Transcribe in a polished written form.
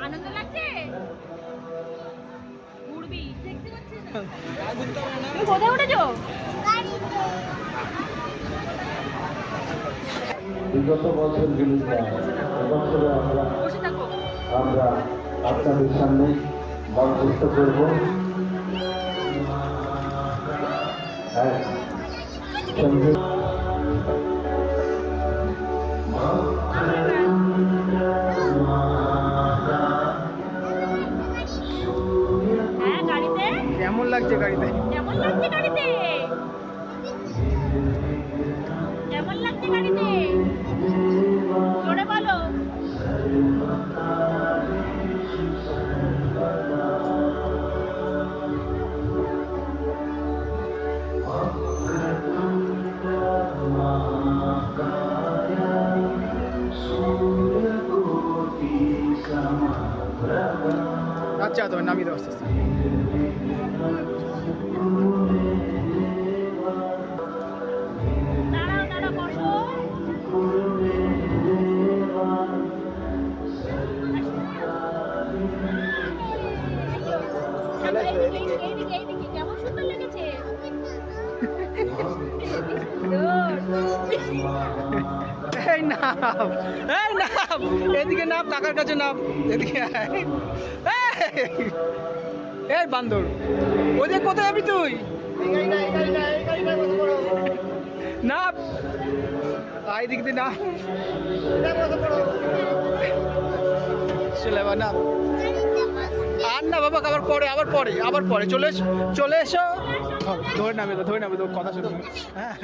আনন্দ লাগছে? ঘুরবি দেখতে পাচ্ছিস না? তুমি কোথায় উঠেছো? বিগত বছর বিরুদ্ধে এবছরে আমরা আপনাদের সামনে মঞ্চস্থ করব। হ্যাঁ, সঙ্গে কেমন লাগছে গাড়িতে? কেমন লাগছে গাড়িতে? কেমন লাগছে গাড়িতে? জোরে বলো। আচ্ছা তবে নামিয়ে দেওয়া আস্তে আস্তে। দাঁড়াও দাঁড়াও বসো। এইদিকে কেমন সুন্দর লেগেছে। এই নাম, এই নাম, এদিকে নাম, টাকার কাছে নাম, এদিকে আয়। এই বান্দর, ওদের কোথায় যাবি তুই? না আই দিক দিয়ে না চলে এবার না আর না বাবা, আবার পরে চলে এসো। ধরে নামে তো কথা শুনবো। হ্যাঁ